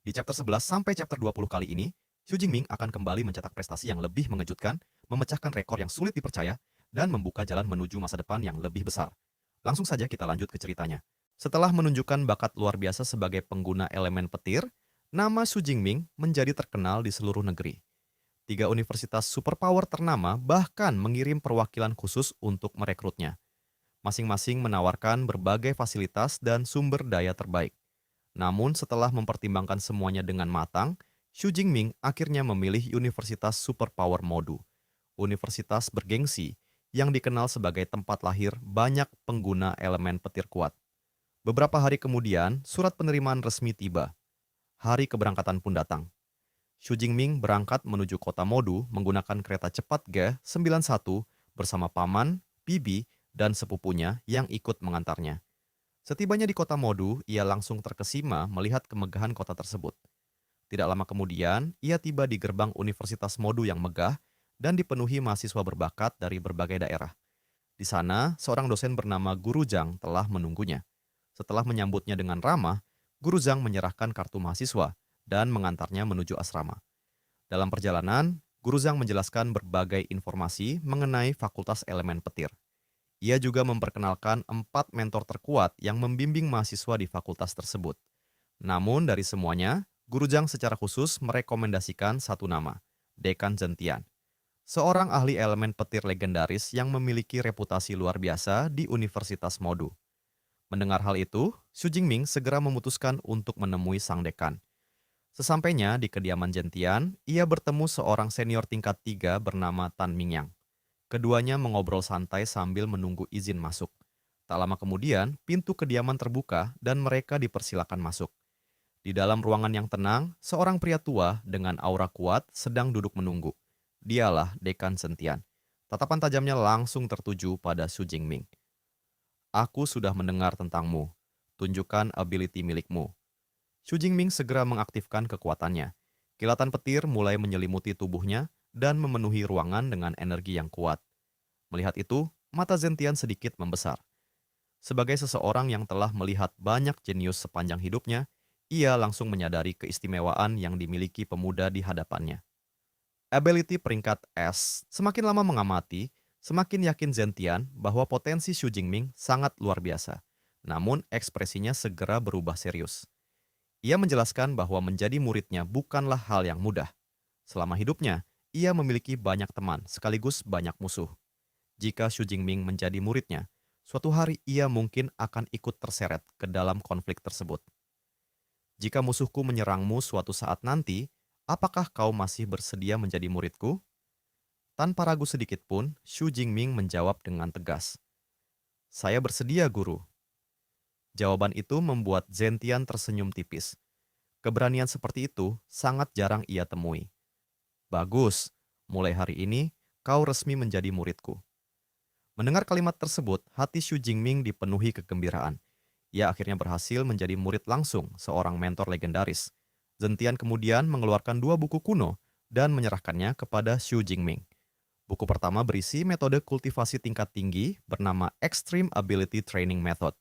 Di chapter 11 sampai chapter 20 kali ini, Xu Jingming akan kembali mencetak prestasi yang lebih mengejutkan, memecahkan rekor yang sulit dipercaya, dan membuka jalan menuju masa depan yang lebih besar. Langsung saja kita lanjut ke ceritanya. Setelah menunjukkan bakat luar biasa sebagai pengguna elemen petir, nama Xu Jingming menjadi terkenal di seluruh negeri. Tiga universitas superpower ternama bahkan mengirim perwakilan khusus untuk merekrutnya. Masing-masing menawarkan berbagai fasilitas dan sumber daya terbaik. Namun setelah mempertimbangkan semuanya dengan matang, Xu Jingming akhirnya memilih Universitas Superpower Modu, universitas bergengsi yang dikenal sebagai tempat lahir banyak pengguna elemen petir kuat. Beberapa hari kemudian, surat penerimaan resmi tiba. Hari keberangkatan pun datang. Xu Jingming berangkat menuju kota Modu menggunakan kereta cepat G91 bersama paman, bibi, dan sepupunya yang ikut mengantarnya. Setibanya di kota Modu, ia langsung terkesima melihat kemegahan kota tersebut. Tidak lama kemudian, ia tiba di gerbang Universitas Modu yang megah dan dipenuhi mahasiswa berbakat dari berbagai daerah. Di sana, seorang dosen bernama Guru Zhang telah menunggunya. Setelah menyambutnya dengan ramah, Guru Zhang menyerahkan kartu mahasiswa dan mengantarnya menuju asrama. Dalam perjalanan, Guru Zhang menjelaskan berbagai informasi mengenai Fakultas Elemen Petir. Ia juga memperkenalkan 4 mentor terkuat yang membimbing mahasiswa di fakultas tersebut. Namun dari semuanya, Guru Zhang secara khusus merekomendasikan satu nama, Dekan Zentian, seorang ahli elemen petir legendaris yang memiliki reputasi luar biasa di Universitas Modu. Mendengar hal itu, Xu Jingming segera memutuskan untuk menemui sang dekan. Sesampainya di kediaman Zentian, ia bertemu seorang senior tingkat 3 bernama Tan Mingyang. Keduanya mengobrol santai sambil menunggu izin masuk. Tak lama kemudian, pintu kediaman terbuka dan mereka dipersilakan masuk. Di dalam ruangan yang tenang, seorang pria tua dengan aura kuat sedang duduk menunggu. Dialah Dekan Sentian. Tatapan tajamnya langsung tertuju pada Su Jingming. Aku sudah mendengar tentangmu. Tunjukkan ability milikmu. Su Jingming segera mengaktifkan kekuatannya. Kilatan petir mulai menyelimuti tubuhnya dan memenuhi ruangan dengan energi yang kuat. Melihat itu, mata Zentian sedikit membesar. Sebagai seseorang yang telah melihat banyak jenius sepanjang hidupnya, ia langsung menyadari keistimewaan yang dimiliki pemuda di hadapannya. Ability peringkat S semakin lama mengamati, semakin yakin Zentian bahwa potensi Xu Jingming sangat luar biasa. Namun ekspresinya segera berubah serius. Ia menjelaskan bahwa menjadi muridnya bukanlah hal yang mudah. Selama hidupnya, ia memiliki banyak teman sekaligus banyak musuh. Jika Xu Jingming menjadi muridnya, suatu hari ia mungkin akan ikut terseret ke dalam konflik tersebut. Jika musuhku menyerangmu suatu saat nanti, apakah kau masih bersedia menjadi muridku? Tanpa ragu sedikit pun, Xu Jingming menjawab dengan tegas. Saya bersedia, guru. Jawaban itu membuat Zentian tersenyum tipis. Keberanian seperti itu sangat jarang ia temui. Bagus, mulai hari ini kau resmi menjadi muridku. Mendengar kalimat tersebut, hati Xu Jingming dipenuhi kegembiraan. Ia akhirnya berhasil menjadi murid langsung seorang mentor legendaris. Zentian kemudian mengeluarkan 2 buku kuno dan menyerahkannya kepada Xu Jingming. Buku pertama berisi metode kultivasi tingkat tinggi bernama Extreme Ability Training Method.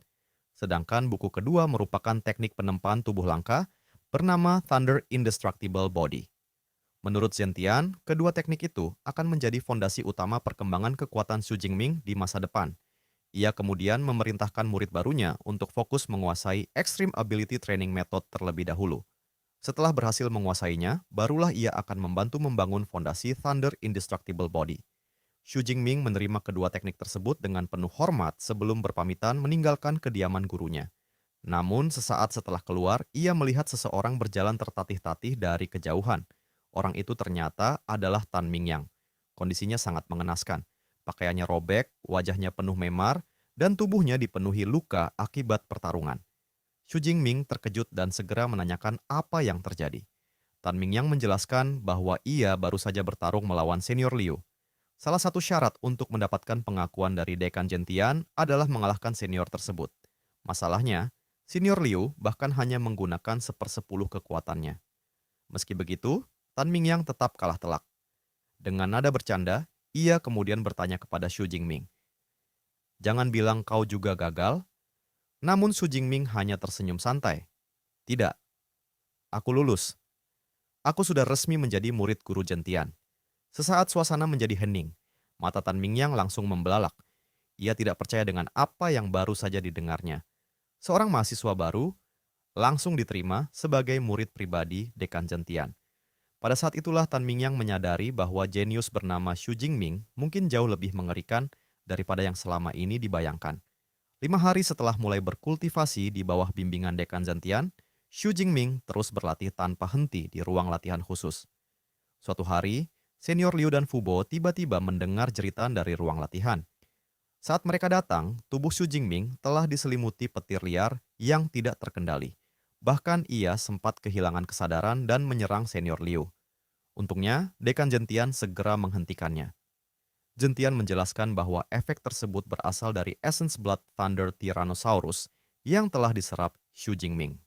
Sedangkan buku kedua merupakan teknik penempaan tubuh langka bernama Thunder Indestructible Body. Menurut Zentian, kedua teknik itu akan menjadi fondasi utama perkembangan kekuatan Xu Jingming di masa depan. Ia kemudian memerintahkan murid barunya untuk fokus menguasai Extreme Ability Training Method terlebih dahulu. Setelah berhasil menguasainya, barulah ia akan membantu membangun fondasi Thunder Indestructible Body. Xu Jingming menerima kedua teknik tersebut dengan penuh hormat sebelum berpamitan meninggalkan kediaman gurunya. Namun sesaat setelah keluar, ia melihat seseorang berjalan tertatih-tatih dari kejauhan. Orang itu ternyata adalah Tan Mingyang. Kondisinya sangat mengenaskan. Pakaiannya robek, wajahnya penuh memar, dan tubuhnya dipenuhi luka akibat pertarungan. Xu Jingming terkejut dan segera menanyakan apa yang terjadi. Tan Mingyang menjelaskan bahwa ia baru saja bertarung melawan senior Liu. Salah satu syarat untuk mendapatkan pengakuan dari Dekan Gentian adalah mengalahkan senior tersebut. Masalahnya, senior Liu bahkan hanya menggunakan 1/10 kekuatannya. Meski begitu, Tan Mingyang tetap kalah telak. Dengan nada bercanda, ia kemudian bertanya kepada Xu Jingming, "Jangan bilang kau juga gagal." Namun Xu Jingming hanya tersenyum santai. "Tidak, Aku lulus. Aku sudah resmi menjadi murid guru Zhentian. Sesaat suasana menjadi hening. Mata Tan Mingyang langsung membelalak. Ia tidak percaya dengan apa yang baru saja didengarnya. Seorang mahasiswa baru langsung diterima sebagai murid pribadi Dekan Zhentian. Pada saat itulah Tan Mingyang menyadari bahwa jenius bernama Xu Jingming mungkin jauh lebih mengerikan daripada yang selama ini dibayangkan. 5 hari setelah mulai berkultivasi di bawah bimbingan Dekan Zhentian, Xu Jingming terus berlatih tanpa henti di ruang latihan khusus. Suatu hari, senior Liu dan Fubo tiba-tiba mendengar jeritan dari ruang latihan. Saat mereka datang, tubuh Xu Jingming telah diselimuti petir liar yang tidak terkendali. Bahkan ia sempat kehilangan kesadaran dan menyerang senior Liu. Untungnya, Dekan Zhentian segera menghentikannya. Zhentian menjelaskan bahwa efek tersebut berasal dari Essence Blood Thunder Tyrannosaurus yang telah diserap Xu Jingming.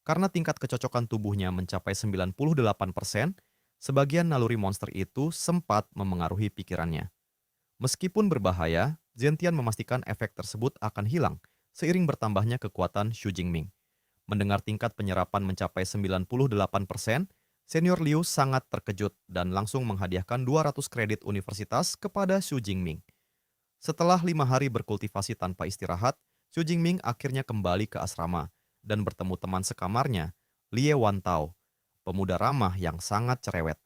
Karena tingkat kecocokan tubuhnya mencapai 98%, sebagian naluri monster itu sempat memengaruhi pikirannya. Meskipun berbahaya, Zhentian memastikan efek tersebut akan hilang seiring bertambahnya kekuatan Xu Jingming. Mendengar tingkat penyerapan mencapai 98%, senior Liu sangat terkejut dan langsung menghadiahkan 200 kredit universitas kepada Xu Jingming. Setelah 5 hari berkultivasi tanpa istirahat, Xu Jingming akhirnya kembali ke asrama dan bertemu teman sekamarnya, Lie Wantao, pemuda ramah yang sangat cerewet.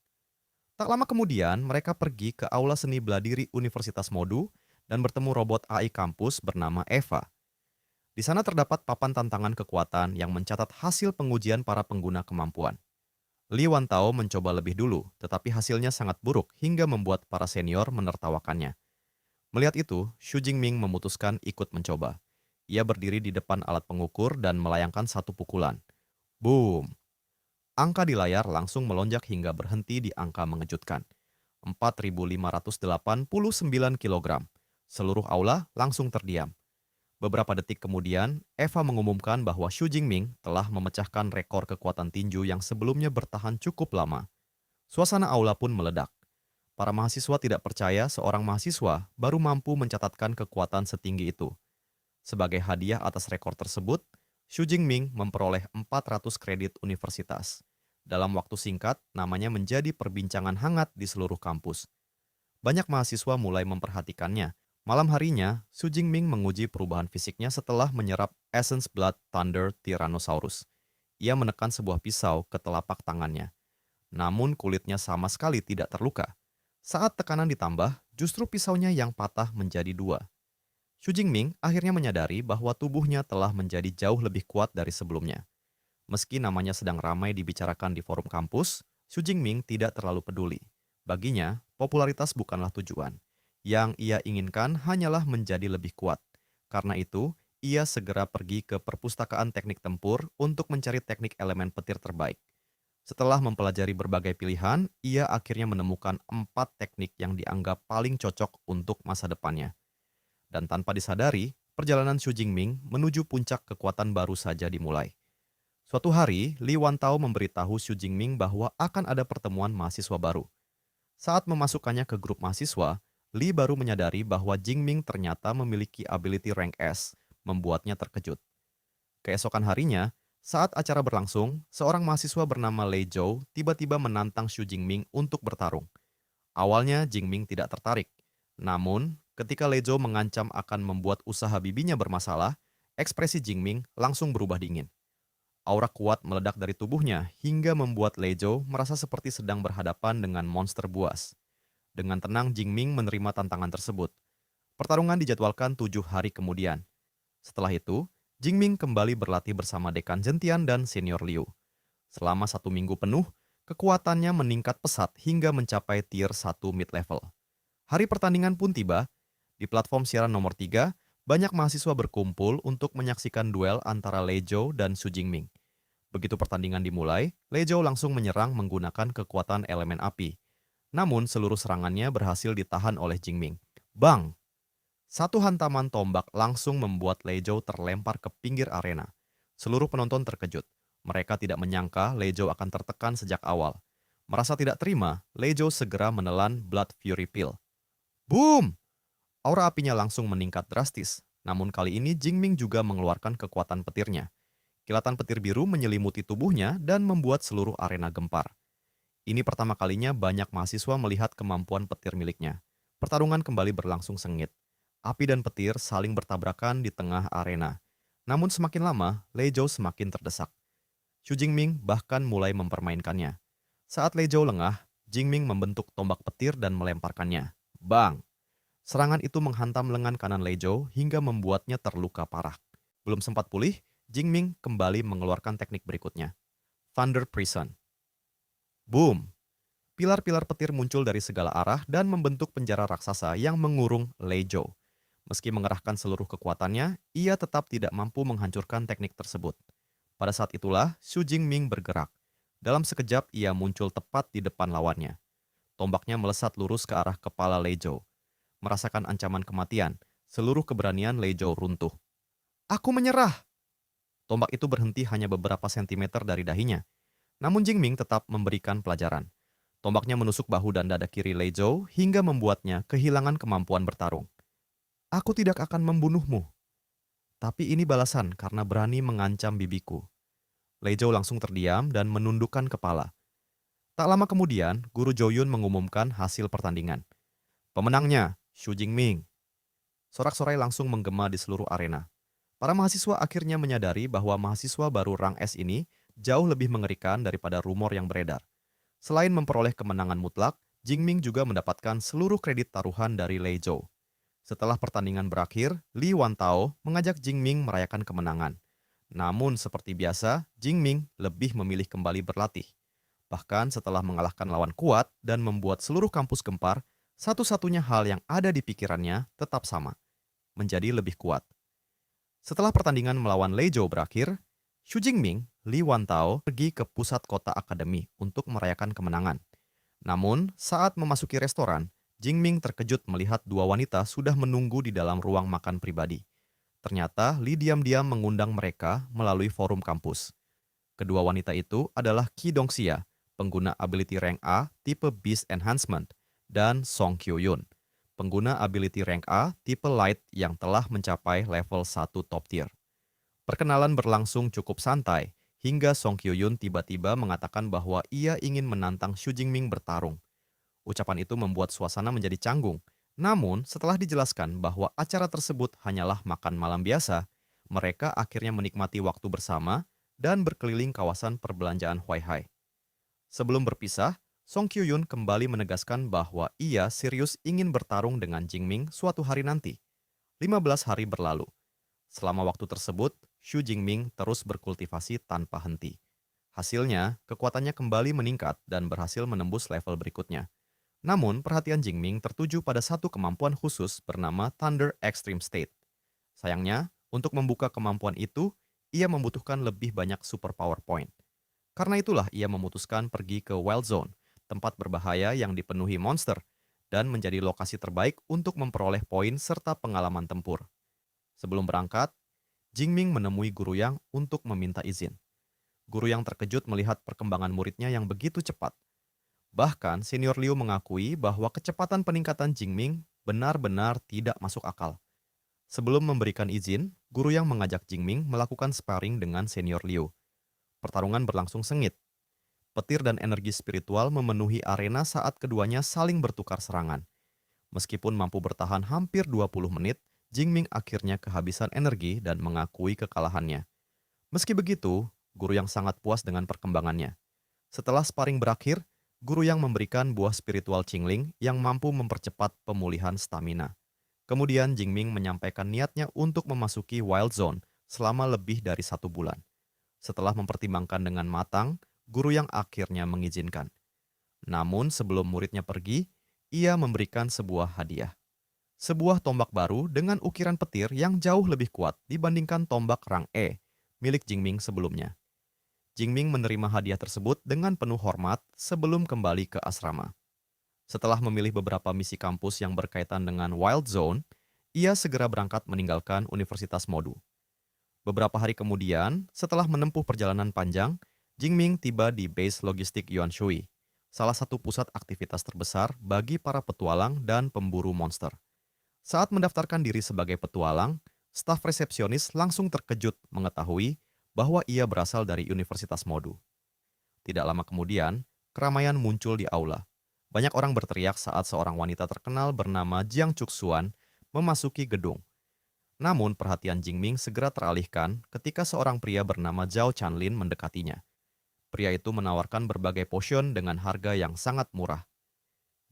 Tak lama kemudian, mereka pergi ke Aula Seni Beladiri Universitas Modu dan bertemu robot AI kampus bernama Eva. Di sana terdapat papan tantangan kekuatan yang mencatat hasil pengujian para pengguna kemampuan. Li Wantao mencoba lebih dulu, tetapi hasilnya sangat buruk hingga membuat para senior menertawakannya. Melihat itu, Xu Jingming memutuskan ikut mencoba. Ia berdiri di depan alat pengukur dan melayangkan satu pukulan. Boom! Angka di layar langsung melonjak hingga berhenti di angka mengejutkan. 4.589 kg. Seluruh aula langsung terdiam. Beberapa detik kemudian, Eva mengumumkan bahwa Xu Jingming telah memecahkan rekor kekuatan tinju yang sebelumnya bertahan cukup lama. Suasana aula pun meledak. Para mahasiswa tidak percaya seorang mahasiswa baru mampu mencatatkan kekuatan setinggi itu. Sebagai hadiah atas rekor tersebut, Xu Jingming memperoleh 400 kredit universitas. Dalam waktu singkat, namanya menjadi perbincangan hangat di seluruh kampus. Banyak mahasiswa mulai memperhatikannya. Malam harinya, Xu Jingming menguji perubahan fisiknya setelah menyerap Essence Blood Thunder Tyrannosaurus. Ia menekan sebuah pisau ke telapak tangannya. Namun kulitnya sama sekali tidak terluka. Saat tekanan ditambah, justru pisaunya yang patah menjadi dua. Xu Jingming akhirnya menyadari bahwa tubuhnya telah menjadi jauh lebih kuat dari sebelumnya. Meski namanya sedang ramai dibicarakan di forum kampus, Xu Jingming tidak terlalu peduli. Baginya, popularitas bukanlah tujuan. Yang ia inginkan hanyalah menjadi lebih kuat. Karena itu, ia segera pergi ke perpustakaan teknik tempur untuk mencari teknik elemen petir terbaik. Setelah mempelajari berbagai pilihan, ia akhirnya menemukan 4 teknik yang dianggap paling cocok untuk masa depannya. Dan tanpa disadari, perjalanan Xu Jingming menuju puncak kekuatan baru saja dimulai. Suatu hari, Li Wantao memberitahu Xu Jingming bahwa akan ada pertemuan mahasiswa baru. Saat memasukkannya ke grup mahasiswa, Li baru menyadari bahwa Jingming ternyata memiliki ability rank S, membuatnya terkejut. Keesokan harinya, saat acara berlangsung, seorang mahasiswa bernama Lei Zhou tiba-tiba menantang Xu Jingming untuk bertarung. Awalnya Jingming tidak tertarik. Namun, ketika Lei Zhou mengancam akan membuat usaha bibinya bermasalah, ekspresi Jingming langsung berubah dingin. Aura kuat meledak dari tubuhnya hingga membuat Lei Zhou merasa seperti sedang berhadapan dengan monster buas. Dengan tenang Jingming menerima tantangan tersebut. Pertarungan dijadwalkan 7 hari kemudian. Setelah itu, Jingming kembali berlatih bersama Dekan Zhentian dan senior Liu. Selama 1 minggu penuh, kekuatannya meningkat pesat hingga mencapai tier 1 mid-level. Hari pertandingan pun tiba. Di platform siaran nomor 3, banyak mahasiswa berkumpul untuk menyaksikan duel antara Lei Zhou dan Xu Jingming. Begitu pertandingan dimulai, Lei Zhou langsung menyerang menggunakan kekuatan elemen api. Namun seluruh serangannya berhasil ditahan oleh Jingming. Bang! Satu hantaman tombak langsung membuat Lei Zhou terlempar ke pinggir arena. Seluruh penonton terkejut. Mereka tidak menyangka Lei Zhou akan tertekan sejak awal. Merasa tidak terima, Lei Zhou segera menelan Blood Fury Pill. Boom! Aura apinya langsung meningkat drastis. Namun kali ini Jingming juga mengeluarkan kekuatan petirnya. Kilatan petir biru menyelimuti tubuhnya dan membuat seluruh arena gempar. Ini pertama kalinya banyak mahasiswa melihat kemampuan petir miliknya. Pertarungan kembali berlangsung sengit. Api dan petir saling bertabrakan di tengah arena. Namun semakin lama, Lei Zhou semakin terdesak. Xu Jingming bahkan mulai mempermainkannya. Saat Lei Zhou lengah, Jingming membentuk tombak petir dan melemparkannya. Bang! Serangan itu menghantam lengan kanan Lei Zhou hingga membuatnya terluka parah. Belum sempat pulih, Jingming kembali mengeluarkan teknik berikutnya. Thunder Prison. Boom! Pilar-pilar petir muncul dari segala arah dan membentuk penjara raksasa yang mengurung Lei Zhou. Meski mengerahkan seluruh kekuatannya, ia tetap tidak mampu menghancurkan teknik tersebut. Pada saat itulah, Xu Jingming bergerak. Dalam sekejap, ia muncul tepat di depan lawannya. Tombaknya melesat lurus ke arah kepala Lei Zhou. Merasakan ancaman kematian, seluruh keberanian Lei Zhou runtuh. Aku menyerah! Tombak itu berhenti hanya beberapa sentimeter dari dahinya. Namun Jingming tetap memberikan pelajaran. Tombaknya menusuk bahu dan dada kiri Lei Zhou hingga membuatnya kehilangan kemampuan bertarung. Aku tidak akan membunuhmu. Tapi ini balasan karena berani mengancam bibiku. Lei Zhou langsung terdiam dan menundukkan kepala. Tak lama kemudian, Guru Zhou Yun mengumumkan hasil pertandingan. Pemenangnya, Xu Jingming. Sorak-sorai langsung menggema di seluruh arena. Para mahasiswa akhirnya menyadari bahwa mahasiswa baru rang S ini jauh lebih mengerikan daripada rumor yang beredar. Selain memperoleh kemenangan mutlak, Jingming juga mendapatkan seluruh kredit taruhan dari Lei Zhou. Setelah pertandingan berakhir, Li Wantao mengajak Jingming merayakan kemenangan. Namun seperti biasa, Jingming lebih memilih kembali berlatih. Bahkan setelah mengalahkan lawan kuat dan membuat seluruh kampus gempar, satu-satunya hal yang ada di pikirannya tetap sama, menjadi lebih kuat. Setelah pertandingan melawan Lei Zhou berakhir, Xu Jingming, Li Wantao pergi ke pusat kota akademi untuk merayakan kemenangan. Namun, saat memasuki restoran, Jingming terkejut melihat dua wanita sudah menunggu di dalam ruang makan pribadi. Ternyata Li diam-diam mengundang mereka melalui forum kampus. Kedua wanita itu adalah Qi Dongxia, pengguna ability rank A tipe Beast Enhancement, dan Song Kyo-yun, pengguna ability rank A tipe Light yang telah mencapai level 1 top tier. Perkenalan berlangsung cukup santai, hingga Song Kyo-yun tiba-tiba mengatakan bahwa ia ingin menantang Xu Jingming bertarung. Ucapan itu membuat suasana menjadi canggung. Namun, setelah dijelaskan bahwa acara tersebut hanyalah makan malam biasa, mereka akhirnya menikmati waktu bersama dan berkeliling kawasan perbelanjaan Huaihai. Sebelum berpisah, Song Kyo-yun kembali menegaskan bahwa ia serius ingin bertarung dengan Jingming suatu hari nanti. 15 hari berlalu. Selama waktu tersebut, Xu Jingming terus berkultivasi tanpa henti. Hasilnya, kekuatannya kembali meningkat dan berhasil menembus level berikutnya. Namun, perhatian Jingming tertuju pada satu kemampuan khusus bernama Thunder Extreme State. Sayangnya, untuk membuka kemampuan itu, ia membutuhkan lebih banyak super power point. Karena itulah ia memutuskan pergi ke Wild Zone, tempat berbahaya yang dipenuhi monster, dan menjadi lokasi terbaik untuk memperoleh poin serta pengalaman tempur. Sebelum berangkat, Jingming menemui Guru Yang untuk meminta izin. Guru Yang terkejut melihat perkembangan muridnya yang begitu cepat. Bahkan, Senior Liu mengakui bahwa kecepatan peningkatan Jingming benar-benar tidak masuk akal. Sebelum memberikan izin, Guru Yang mengajak Jingming melakukan sparring dengan Senior Liu. Pertarungan berlangsung sengit. Petir dan energi spiritual memenuhi arena saat keduanya saling bertukar serangan. Meskipun mampu bertahan hampir 20 menit, Jingming akhirnya kehabisan energi dan mengakui kekalahannya. Meski begitu, Guru Yang sangat puas dengan perkembangannya. Setelah sparring berakhir, Guru Yang memberikan buah spiritual Qingling yang mampu mempercepat pemulihan stamina. Kemudian Jingming menyampaikan niatnya untuk memasuki Wild Zone selama lebih dari 1 bulan. Setelah mempertimbangkan dengan matang, Guru Yang akhirnya mengizinkan. Namun sebelum muridnya pergi, ia memberikan sebuah hadiah. Sebuah tombak baru dengan ukiran petir yang jauh lebih kuat dibandingkan tombak rang E milik Jingming sebelumnya. Jingming menerima hadiah tersebut dengan penuh hormat sebelum kembali ke asrama. Setelah memilih beberapa misi kampus yang berkaitan dengan Wild Zone, ia segera berangkat meninggalkan Universitas Modu. Beberapa hari kemudian, setelah menempuh perjalanan panjang, Jingming tiba di base logistik Yuanshui, salah satu pusat aktivitas terbesar bagi para petualang dan pemburu monster. Saat mendaftarkan diri sebagai petualang, staf resepsionis langsung terkejut mengetahui bahwa ia berasal dari Universitas Modu. Tidak lama kemudian, keramaian muncul di aula. Banyak orang berteriak saat seorang wanita terkenal bernama Jiang Chuxuan memasuki gedung. Namun perhatian Jingming segera teralihkan ketika seorang pria bernama Zhao Chanlin mendekatinya. Pria itu menawarkan berbagai potion dengan harga yang sangat murah.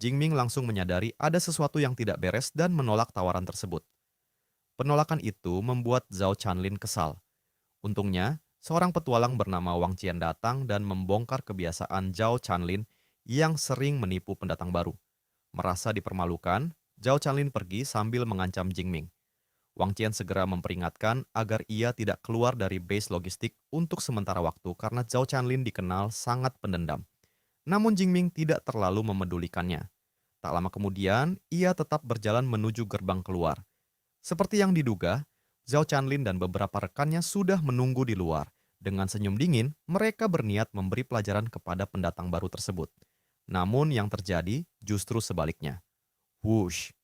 Jingming langsung menyadari ada sesuatu yang tidak beres dan menolak tawaran tersebut. Penolakan itu membuat Zhao Chanlin kesal. Untungnya, seorang petualang bernama Wang Qian datang dan membongkar kebiasaan Zhao Chanlin yang sering menipu pendatang baru. Merasa dipermalukan, Zhao Chanlin pergi sambil mengancam Jingming. Wang Qian segera memperingatkan agar ia tidak keluar dari base logistik untuk sementara waktu karena Zhao Chanlin dikenal sangat pendendam. Namun Jingming tidak terlalu memedulikannya. Tak lama kemudian, ia tetap berjalan menuju gerbang keluar. Seperti yang diduga, Zhao Chanlin dan beberapa rekannya sudah menunggu di luar. Dengan senyum dingin, mereka berniat memberi pelajaran kepada pendatang baru tersebut. Namun yang terjadi justru sebaliknya. Whoosh!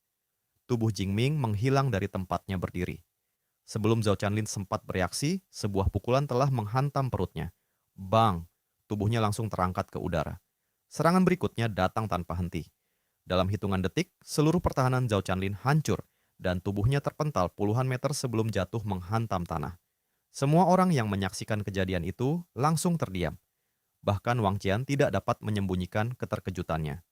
Tubuh Jingming menghilang dari tempatnya berdiri. Sebelum Zhao Chanlin sempat bereaksi, sebuah pukulan telah menghantam perutnya. Bang! Tubuhnya langsung terangkat ke udara. Serangan berikutnya datang tanpa henti. Dalam hitungan detik, seluruh pertahanan Zhao Chanlin hancur dan tubuhnya terpental puluhan meter sebelum jatuh menghantam tanah. Semua orang yang menyaksikan kejadian itu langsung terdiam. Bahkan Wang Qian tidak dapat menyembunyikan keterkejutannya.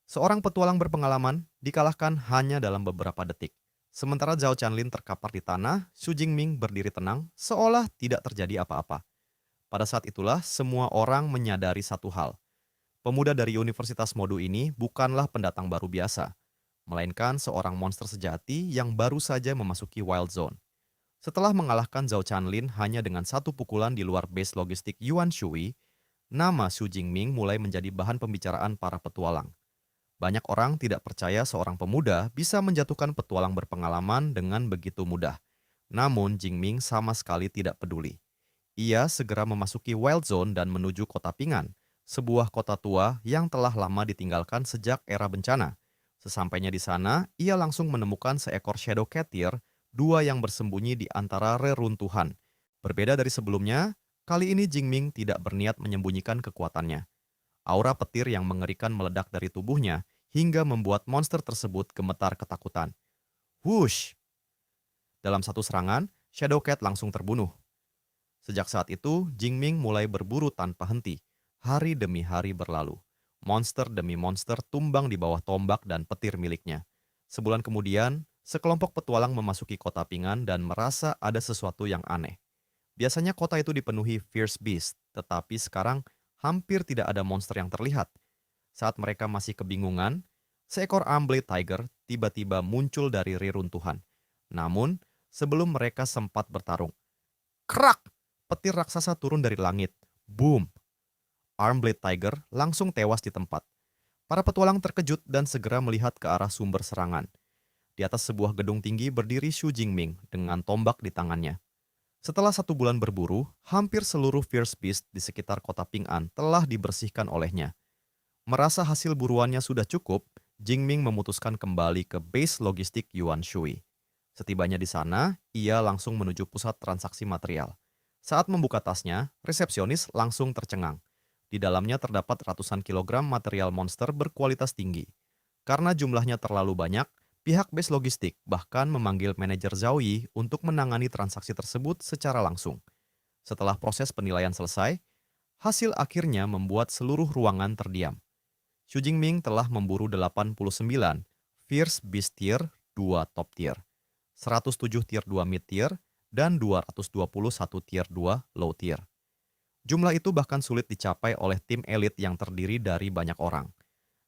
Seorang petualang berpengalaman dikalahkan hanya dalam beberapa detik. Sementara Zhao Chanlin terkapar di tanah, Xu Jingming berdiri tenang seolah tidak terjadi apa-apa. Pada saat itulah semua orang menyadari satu hal. Pemuda dari Universitas Modu ini bukanlah pendatang baru biasa, melainkan seorang monster sejati yang baru saja memasuki Wild Zone. Setelah mengalahkan Zhao Chanlin hanya dengan satu pukulan di luar base logistik Yuan Shui, nama Xu Jingming mulai menjadi bahan pembicaraan para petualang. Banyak orang tidak percaya seorang pemuda bisa menjatuhkan petualang berpengalaman dengan begitu mudah. Namun Jingming sama sekali tidak peduli. Ia segera memasuki Wild Zone dan menuju kota Pingan, sebuah kota tua yang telah lama ditinggalkan sejak era bencana. Sesampainya di sana, ia langsung menemukan seekor Shadow Katyr, dua yang bersembunyi di antara reruntuhan. Berbeda dari sebelumnya, kali ini Jingming tidak berniat menyembunyikan kekuatannya. Aura petir yang mengerikan meledak dari tubuhnya hingga membuat monster tersebut gemetar ketakutan. Whoosh! Dalam satu serangan, Shadow Cat langsung terbunuh. Sejak saat itu, Jingming mulai berburu tanpa henti. Hari demi hari berlalu. Monster demi monster tumbang di bawah tombak dan petir miliknya. Sebulan kemudian, sekelompok petualang memasuki kota Pingan dan merasa ada sesuatu yang aneh. Biasanya kota itu dipenuhi fierce beast, tetapi sekarang hampir tidak ada monster yang terlihat. Saat mereka masih kebingungan, seekor Armblade Tiger tiba-tiba muncul dari reruntuhan. Namun, sebelum mereka sempat bertarung, krak! Petir raksasa turun dari langit. Boom! Armblade Tiger langsung tewas di tempat. Para petualang terkejut dan segera melihat ke arah sumber serangan. Di atas sebuah gedung tinggi berdiri Xu Jingming dengan tombak di tangannya. Setelah 1 bulan berburu, hampir seluruh fierce beast di sekitar kota Ping'an telah dibersihkan olehnya. Merasa hasil buruannya sudah cukup, Jingming memutuskan kembali ke base logistik Yuan Shui. Setibanya di sana, ia langsung menuju pusat transaksi material. Saat membuka tasnya, resepsionis langsung tercengang. Di dalamnya terdapat ratusan kilogram material monster berkualitas tinggi. Karena jumlahnya terlalu banyak, pihak base logistik bahkan memanggil manajer Zhao Yi untuk menangani transaksi tersebut secara langsung. Setelah proses penilaian selesai, hasil akhirnya membuat seluruh ruangan terdiam. Xu Jingming telah memburu 89 Fierce Beast Tier 2 Top Tier, 107 Tier 2 Mid Tier, dan 221 Tier 2 Low Tier. Jumlah itu bahkan sulit dicapai oleh tim elit yang terdiri dari banyak orang.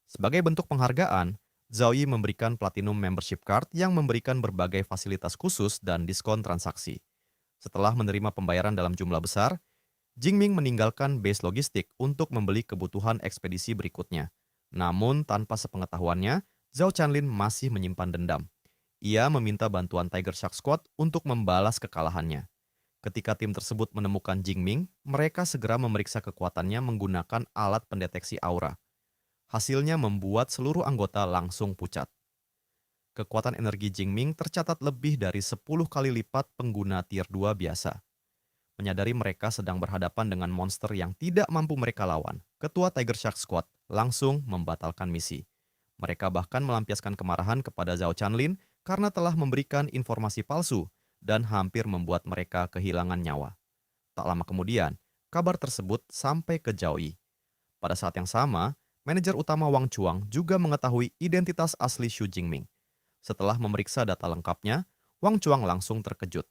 Sebagai bentuk penghargaan, Zhao Yi memberikan Platinum Membership Card yang memberikan berbagai fasilitas khusus dan diskon transaksi. Setelah menerima pembayaran dalam jumlah besar, Jingming meninggalkan base logistik untuk membeli kebutuhan ekspedisi berikutnya. Namun, tanpa sepengetahuannya, Zhao Chanlin masih menyimpan dendam. Ia meminta bantuan Tiger Shark Squad untuk membalas kekalahannya. Ketika tim tersebut menemukan Jingming, mereka segera memeriksa kekuatannya menggunakan alat pendeteksi aura. Hasilnya membuat seluruh anggota langsung pucat. Kekuatan energi Jingming tercatat lebih dari 10 kali lipat pengguna tier 2 biasa. Menyadari mereka sedang berhadapan dengan monster yang tidak mampu mereka lawan, Ketua Tiger Shark Squad langsung membatalkan misi. Mereka bahkan melampiaskan kemarahan kepada Zhao Chanlin karena telah memberikan informasi palsu dan hampir membuat mereka kehilangan nyawa. Tak lama kemudian, kabar tersebut sampai ke Zhao Yi. Pada saat yang sama, manajer utama Wang Chuang juga mengetahui identitas asli Xu Jingming. Setelah memeriksa data lengkapnya, Wang Chuang langsung terkejut.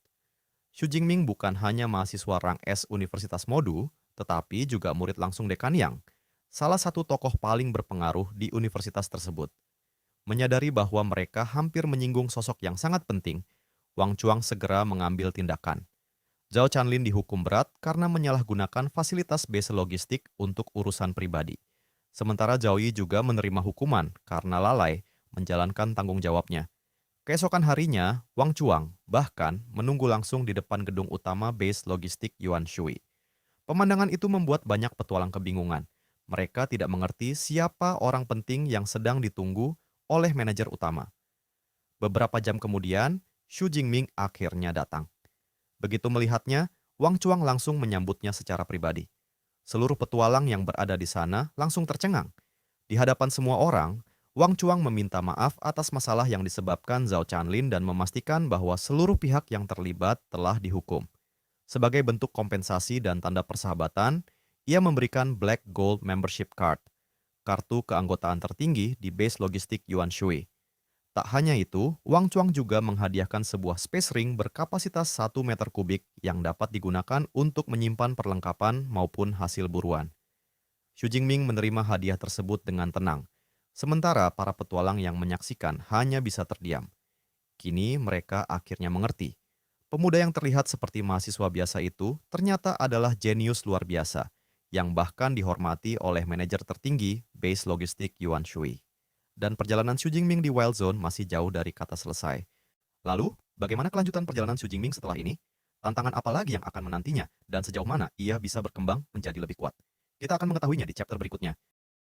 Xu Jingming bukan hanya mahasiswa rang S Universitas Modu, tetapi juga murid langsung Dekan Yang, salah satu tokoh paling berpengaruh di universitas tersebut. Menyadari bahwa mereka hampir menyinggung sosok yang sangat penting, Wang Chuang segera mengambil tindakan. Zhao Chanlin dihukum berat karena menyalahgunakan fasilitas base logistik untuk urusan pribadi. Sementara Zhao Yi juga menerima hukuman karena lalai menjalankan tanggung jawabnya. Keesokan harinya, Wang Chuang bahkan menunggu langsung di depan gedung utama base logistik Yuan Shui. Pemandangan itu membuat banyak petualang kebingungan. Mereka tidak mengerti siapa orang penting yang sedang ditunggu oleh manajer utama. Beberapa jam kemudian, Xu Jingming akhirnya datang. Begitu melihatnya, Wang Chuang langsung menyambutnya secara pribadi. Seluruh petualang yang berada di sana langsung tercengang. Di hadapan semua orang, Wang Chuang meminta maaf atas masalah yang disebabkan Zhao Chanlin dan memastikan bahwa seluruh pihak yang terlibat telah dihukum. Sebagai bentuk kompensasi dan tanda persahabatan, ia memberikan Black Gold Membership Card, kartu keanggotaan tertinggi di base logistik Yuan Shui. Tak hanya itu, Wang Chuang juga menghadiahkan sebuah space ring berkapasitas 1 meter kubik yang dapat digunakan untuk menyimpan perlengkapan maupun hasil buruan. Xu Jingming menerima hadiah tersebut dengan tenang, sementara para petualang yang menyaksikan hanya bisa terdiam. Kini mereka akhirnya mengerti. Pemuda yang terlihat seperti mahasiswa biasa itu ternyata adalah jenius luar biasa, yang bahkan dihormati oleh manajer tertinggi base logistik Yuan Shui. Dan perjalanan Xu Jingming di Wild Zone masih jauh dari kata selesai. Lalu, bagaimana kelanjutan perjalanan Xu Jingming setelah ini? Tantangan apa lagi yang akan menantinya? Dan sejauh mana ia bisa berkembang menjadi lebih kuat? Kita akan mengetahuinya di chapter berikutnya.